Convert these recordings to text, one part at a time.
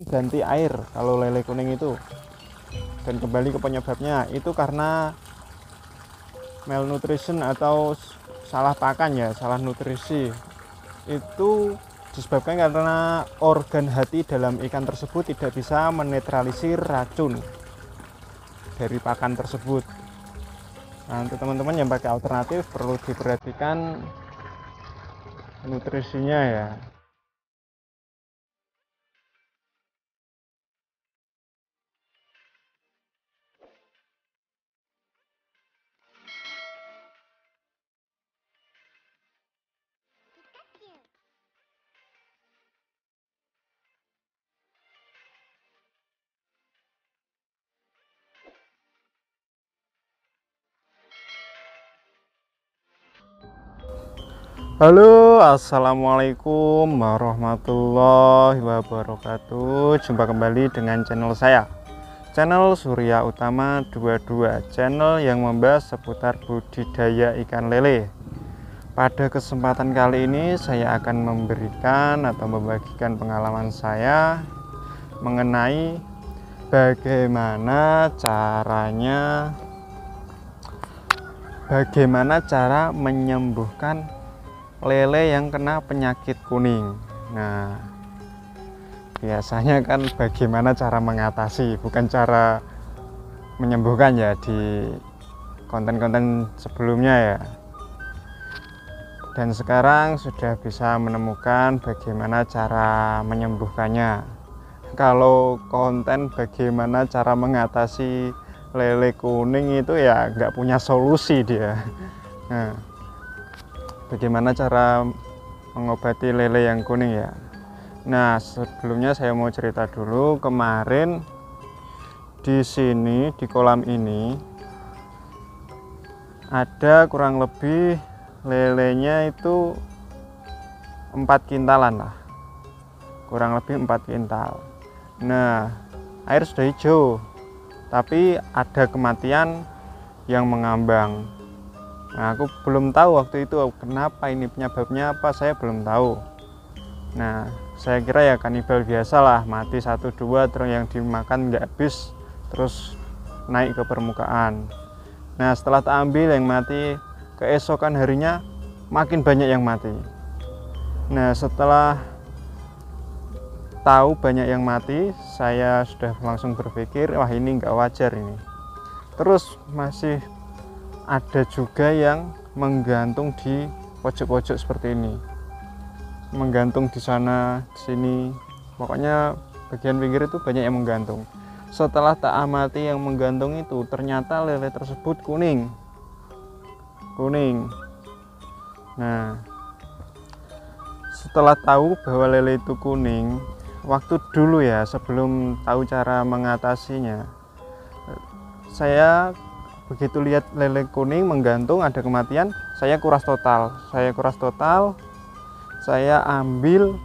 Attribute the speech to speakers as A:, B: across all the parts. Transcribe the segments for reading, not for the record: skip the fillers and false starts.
A: ganti air kalau lele kuning itu. Dan kembali ke penyebabnya itu karena malnutrition atau salah pakan ya, salah nutrisi. Itu disebabkan karena organ hati dalam ikan tersebut tidak bisa menetralisir racun dari pakan tersebut. Nah, untuk teman-teman yang pakai alternatif perlu diperhatikan nutrisinya ya. Halo, assalamualaikum warahmatullahi wabarakatuh. Jumpa kembali dengan channel saya, channel Surya Utama 22, channel yang membahas seputar budidaya ikan lele. Pada kesempatan kali ini saya akan memberikan atau membagikan pengalaman saya mengenai bagaimana cara menyembuhkan lele yang kena penyakit kuning. Nah, biasanya kan bagaimana cara mengatasi, bukan cara menyembuhkan ya di konten-konten sebelumnya ya. Dan sekarang sudah bisa menemukan bagaimana cara menyembuhkannya. Kalau konten bagaimana cara mengatasi lele kuning itu ya nggak punya solusi dia. Nah, bagaimana cara mengobati lele yang kuning ya. Nah, sebelumnya saya mau cerita dulu. Kemarin di sini di kolam ini ada kurang lebih lelenya itu 4 kintalan lah, kurang lebih 4 kintal. Nah, air sudah hijau tapi ada kematian yang mengambang. Nah, aku belum tahu waktu itu kenapa, ini penyebabnya apa, saya belum tahu. Nah, saya kira ya kanibal biasa lah, mati 1-2 terus yang dimakan nggak habis terus naik ke permukaan. Nah, setelah tak ambil yang mati, keesokan harinya makin banyak yang mati. Nah, setelah tahu banyak yang mati, saya sudah langsung berpikir, wah ini nggak wajar ini. Terus masih ada juga yang menggantung di pojok-pojok seperti ini, menggantung di sana, di sini, pokoknya bagian pinggir itu banyak yang menggantung. Setelah tak amati yang menggantung itu, ternyata lele tersebut kuning. Nah, setelah tahu bahwa lele itu kuning, waktu dulu ya sebelum tahu cara mengatasinya, saya begitu lihat lele kuning menggantung ada kematian, saya kuras total. Saya ambil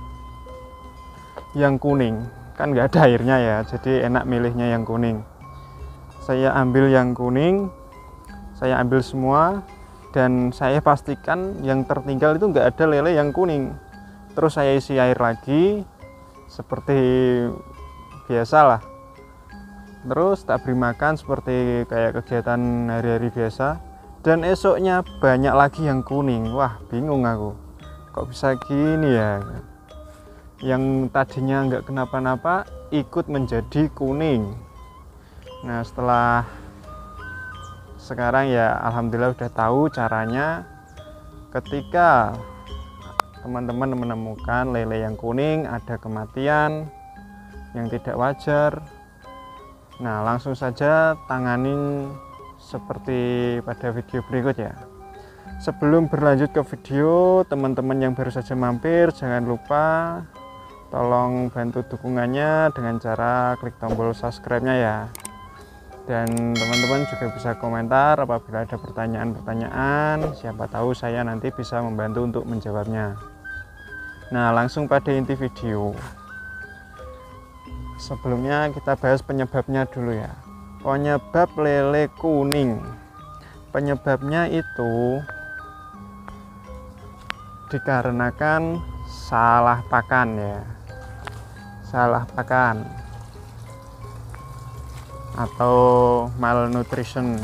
A: yang kuning, kan nggak ada airnya ya, jadi enak milihnya yang kuning. Saya ambil yang kuning, saya ambil semua, dan saya pastikan yang tertinggal itu nggak ada lele yang kuning. Terus saya isi air lagi seperti biasa lah, terus tak beri makan seperti kayak kegiatan hari-hari biasa. Dan esoknya banyak lagi yang kuning. Wah, bingung aku, kok bisa gini ya, yang tadinya nggak kenapa-napa ikut menjadi kuning. Nah, setelah sekarang ya alhamdulillah udah tahu caranya. Ketika teman-teman menemukan lele yang kuning ada kematian yang tidak wajar, nah langsung saja tanganin seperti pada video berikut ya. Sebelum berlanjut ke video, teman-teman yang baru saja mampir jangan lupa tolong bantu dukungannya dengan cara klik tombol subscribe-nya ya. Dan teman-teman juga bisa komentar apabila ada pertanyaan-pertanyaan, siapa tahu saya nanti bisa membantu untuk menjawabnya. Nah, langsung pada inti video. Sebelumnya kita bahas penyebabnya dulu ya. Penyebab lele kuning, penyebabnya itu dikarenakan salah pakan ya. salah pakan atau malnutrition,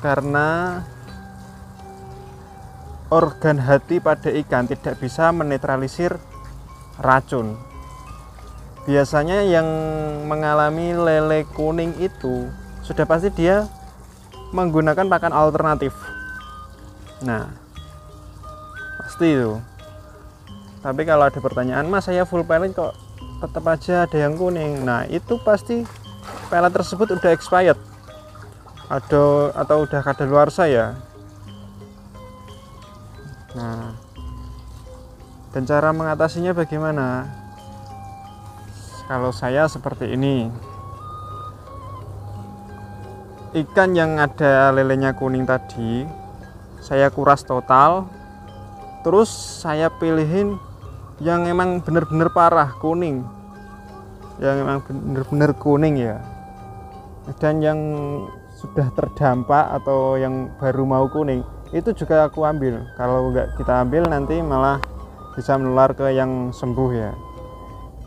A: karena organ hati pada ikan tidak bisa menetralisir racun. Biasanya yang mengalami lele kuning itu sudah pasti dia menggunakan pakan alternatif. Nah, pasti itu. Tapi kalau ada pertanyaan, Mas saya full pellet kok tetap aja ada yang kuning, nah itu pasti pellet tersebut udah expired atau udah kadaluarsa ya. Nah, dan cara mengatasinya bagaimana? Kalau saya seperti ini, ikan yang ada lelenya kuning tadi saya kuras total, terus saya pilihin yang emang bener-bener parah kuning, yang emang bener-bener kuning ya, dan yang sudah terdampak atau yang baru mau kuning itu juga aku ambil. Kalau nggak kita ambil nanti malah bisa menular ke yang sembuh ya.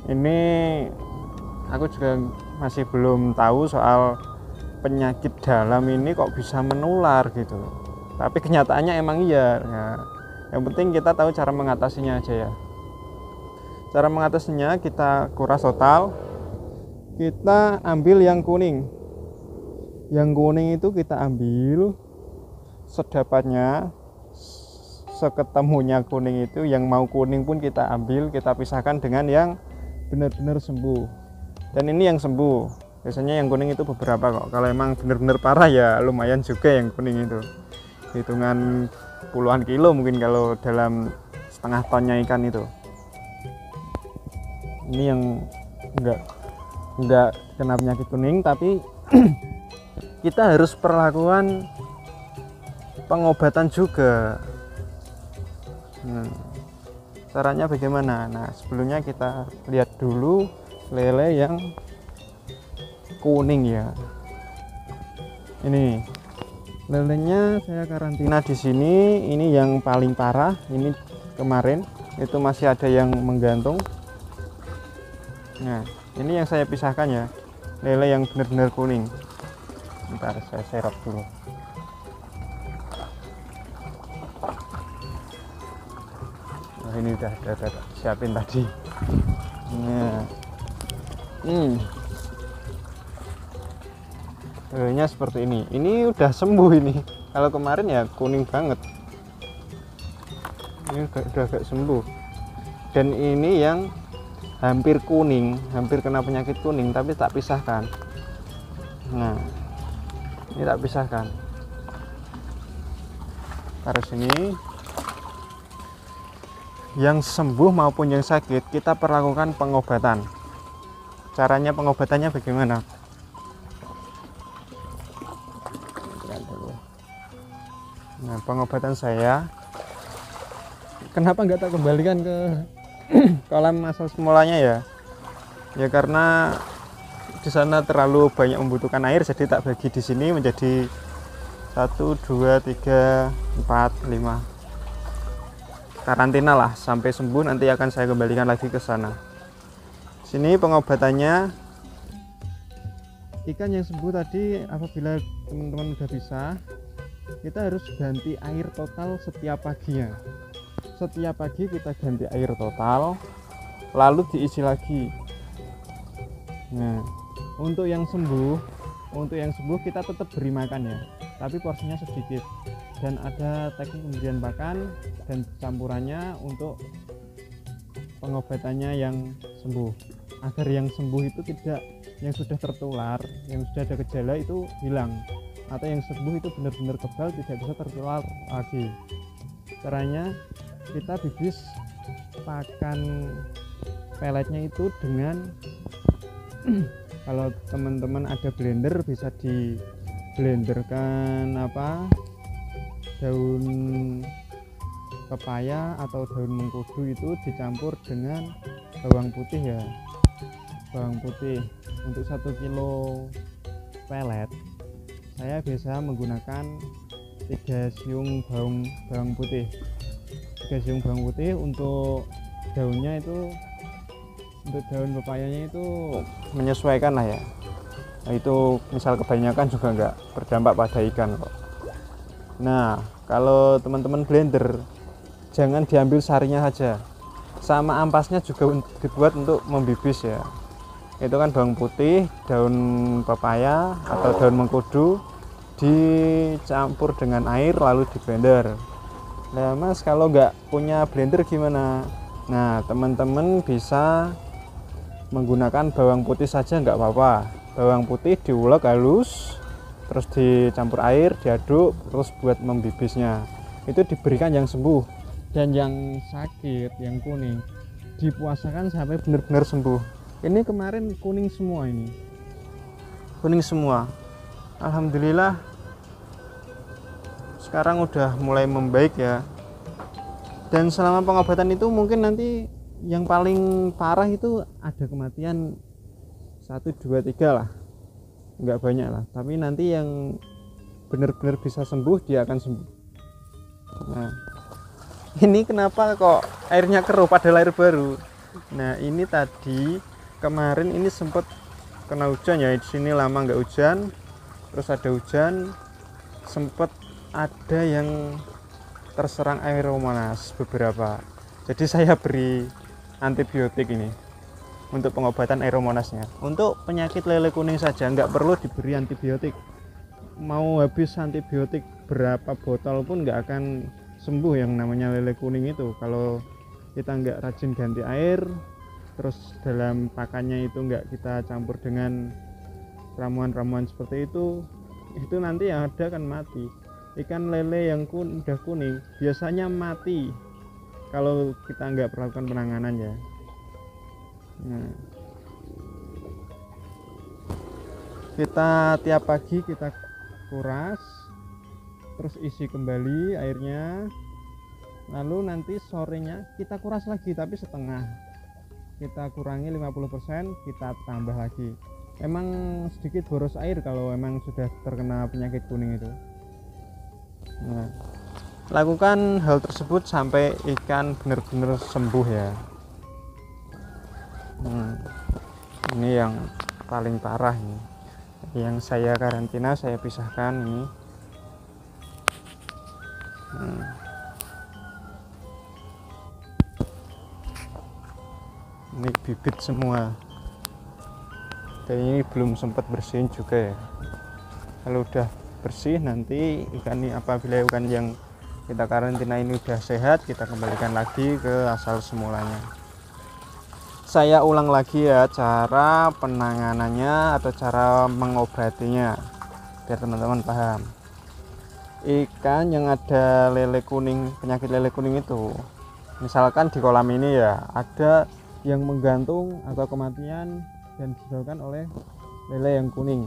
A: Ini aku juga masih belum tahu soal penyakit dalam ini kok bisa menular gitu, tapi kenyataannya emang iya ya. Yang penting kita tahu cara mengatasinya aja ya. Cara mengatasinya kita kuras total, kita ambil yang kuning. Yang kuning itu kita ambil sedapatnya, seketemunya kuning itu, yang mau kuning pun kita ambil, kita pisahkan dengan yang benar-benar sembuh. Dan ini yang sembuh, biasanya yang kuning itu beberapa kok. Kalau emang benar-benar parah ya lumayan juga yang kuning itu, hitungan puluhan kilo mungkin kalau dalam setengah tonnya ikan itu. Ini yang enggak kena penyakit kuning, tapi kita harus perlakuan pengobatan juga. Caranya bagaimana? Nah, sebelumnya kita lihat dulu lele yang kuning ya. Ini lelenya saya karantina di sini. Ini yang paling parah. Ini kemarin itu masih ada yang menggantung. Nah, ini yang saya pisahkan ya, lele yang benar-benar kuning. Bentar, saya serap dulu. Nah, ini udah siapin tadi. Nah, lelenya seperti ini. Ini udah sembuh ini. Kalau kemarin ya kuning banget. Ini udah agak sembuh. Dan ini yang hampir kuning, hampir kena penyakit kuning, tapi tak pisahkan. Nah, ini tak pisahkan. Taruh sini. Yang sembuh maupun yang sakit kita perlakukan pengobatan. Caranya pengobatannya bagaimana? Nah, pengobatan saya, kenapa nggak tak kembalikan ke kolam asal semulanya ya? Ya karena di sana terlalu banyak membutuhkan air, jadi tak bagi di sini menjadi 1, 2, 3, 4, 5. Karantina lah sampai sembuh, nanti akan saya kembalikan lagi ke sana. Sini pengobatannya, ikan yang sembuh tadi apabila teman-teman udah bisa, kita harus ganti air total setiap paginya. Setiap pagi kita ganti air total, lalu diisi lagi. Nah, untuk yang sembuh kita tetap beri makan ya, tapi porsinya sedikit. Dan ada teknik pemberian pakan dan campurannya untuk pengobatannya yang sembuh, agar yang sembuh itu tidak, yang sudah tertular, yang sudah ada gejala itu hilang, atau yang sembuh itu benar-benar kebal tidak bisa tertular lagi. Caranya kita bibis pakan pelletnya itu dengan kalau teman-teman ada blender bisa di blenderkan daun pepaya atau daun mengkudu, itu dicampur dengan bawang putih ya. Bawang putih untuk 1 kilo pelet saya biasa menggunakan 3 siung bawang putih. 3 siung bawang putih. Untuk daunnya itu untuk daun pepayanya itu menyesuaikan lah ya. Nah, itu misal kebanyakan juga nggak berdampak pada ikan kok. Nah, kalau teman-teman blender jangan diambil sarinya saja, sama ampasnya juga dibuat untuk membibis ya. Itu kan bawang putih, daun pepaya atau daun mengkudu dicampur dengan air lalu di blender. Nah mas, kalau nggak punya blender gimana? Nah, teman-teman bisa menggunakan bawang putih saja nggak apa-apa. Bawang putih diulek halus, terus dicampur air, diaduk, terus buat membibisnya. Itu diberikan yang sembuh, dan yang sakit, yang kuning dipuasakan sampai benar-benar sembuh. Ini kemarin kuning semua, ini kuning semua. Alhamdulillah sekarang udah mulai membaik ya. Dan selama pengobatan itu mungkin nanti yang paling parah itu ada kematian 1, 2, 3 lah, nggak banyak lah, tapi nanti yang benar-benar bisa sembuh dia akan sembuh. Nah, ini kenapa kok airnya keruh padahal air baru? Nah, ini tadi kemarin ini sempat kena hujan ya, di sini lama nggak hujan, terus ada hujan, sempat ada yang terserang Aeromonas beberapa. Jadi saya beri antibiotik ini untuk pengobatan Aeromonasnya. Untuk penyakit lele kuning saja nggak perlu diberi antibiotik. Mau habis antibiotik berapa botol pun nggak akan sembuh yang namanya lele kuning itu. Kalau kita nggak rajin ganti air, terus dalam pakannya itu nggak kita campur dengan ramuan-ramuan seperti itu nanti yang ada akan mati. Ikan lele yang udah kuning biasanya mati kalau kita nggak melakukan penanganan ya. Nah, kita tiap pagi kita kuras, terus isi kembali airnya, lalu nanti sorenya kita kuras lagi tapi setengah, kita kurangi 50%, kita tambah lagi. Emang sedikit boros air kalau emang sudah terkena penyakit kuning itu. Nah, lakukan hal tersebut sampai ikan benar-benar sembuh ya. Ini yang paling parah ini, yang saya karantina, saya pisahkan ini. Ini bibit semua, dan ini belum sempat bersihin juga ya. Kalau udah bersih nanti ikan ini, apabila ikan yang kita karantina ini udah sehat, kita kembalikan lagi ke asal semulanya. Saya ulang lagi ya cara penanganannya atau cara mengobatinya biar teman-teman paham. Ikan yang ada lele kuning, penyakit lele kuning itu, misalkan di kolam ini ya ada yang menggantung atau kematian dan disebabkan oleh lele yang kuning,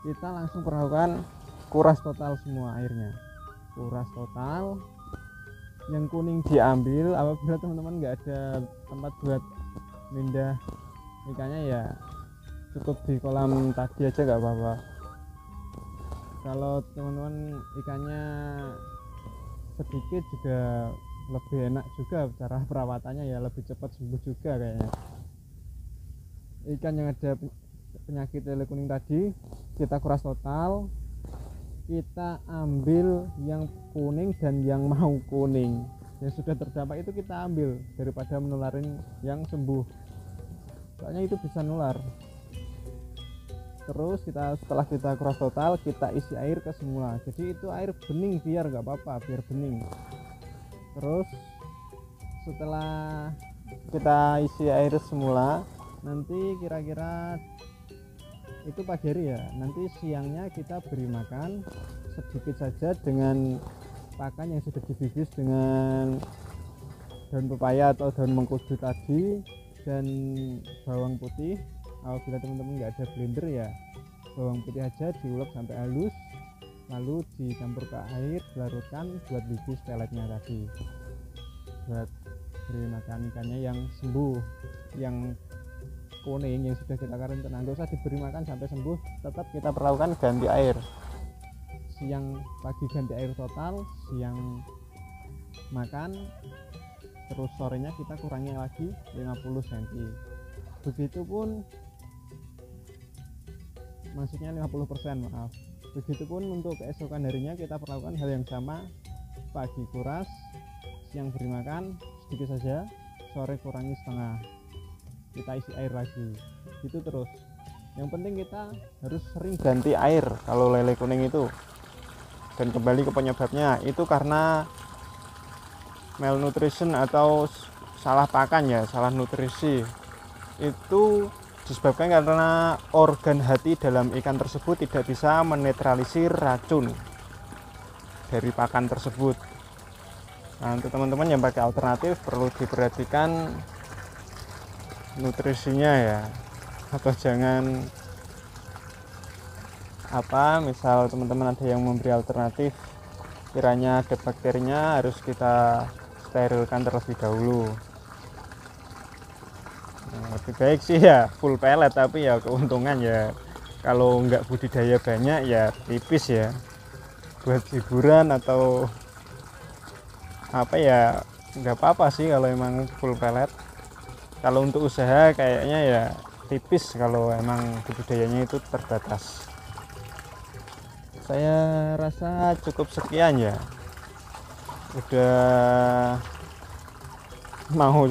A: kita langsung perlakukan kuras total semua airnya, kuras total. Yang kuning diambil. Apabila teman-teman nggak ada tempat buat pindah ikannya ya cukup di kolam tadi aja nggak apa-apa. Kalau teman-teman ikannya sedikit juga lebih enak juga cara perawatannya ya, lebih cepat sembuh juga kayaknya. Ikan yang ada penyakit lele kuning tadi kita kuras total, kita ambil yang kuning dan yang mau kuning, yang sudah terdampak itu kita ambil daripada menularin yang sembuh, soalnya itu bisa nular. Terus setelah kita kuras total, kita isi air ke semula, jadi itu air bening biar nggak apa-apa, biar bening. Terus setelah kita isi air semula, nanti kira-kira itu pagi hari ya, nanti siangnya kita beri makan sedikit saja dengan pakan yang sudah dibibis dengan daun pepaya atau daun mengkudu tadi dan bawang putih. Apabila teman-teman nggak ada blender ya bawang putih aja diulek sampai halus, lalu dicampur ke air, dilarutkan buat bibis peletnya tadi, buat beri makan ikannya yang sembuh. Yang kuning yang sudah kita karantina nggak usah diberi makan sampai sembuh, tetap kita perlakukan ganti air. Siang pagi ganti air total, siang makan, terus sorenya kita kurangi lagi 50 cm. Begitupun, maksudnya 50%, maaf. Begitupun untuk keesokan harinya kita perlakukan hal yang sama. Pagi kuras, siang beri makan sedikit saja, sore kurangi setengah, kita isi air lagi, gitu terus. Yang penting kita harus sering ganti air kalau lele kuning itu. Dan kembali ke penyebabnya, itu karena malnutrition atau salah pakan ya, salah nutrisi. Itu disebabkan karena organ hati dalam ikan tersebut tidak bisa menetralisir racun dari pakan tersebut. Nah, untuk teman-teman yang pakai alternatif perlu diperhatikan nutrisinya ya, atau jangan misal teman-teman ada yang memberi alternatif kiranya ada bakterinya, harus kita sterilkan terlebih dahulu. Nah, lebih baik sih ya full pellet, tapi ya keuntungan ya kalau nggak budidaya banyak ya tipis ya, buat hiburan atau ya nggak apa-apa sih kalau emang full pellet. Kalau untuk usaha kayaknya ya tipis kalau emang budidayanya itu terbatas. Saya rasa cukup sekian ya, udah mau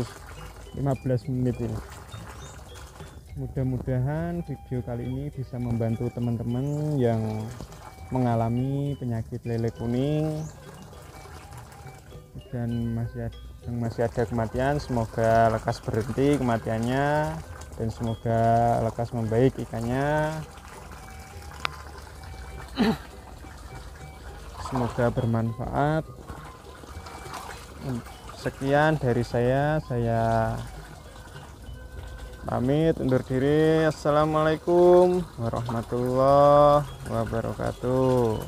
A: 15 menit ini. Mudah-mudahan video kali ini bisa membantu teman-teman yang mengalami penyakit lele kuning dan masih ada kematian. Semoga lekas berhenti kematiannya dan semoga lekas membaik ikannya. Semoga bermanfaat. Sekian dari saya pamit undur diri. Assalamualaikum warahmatullahi wabarakatuh.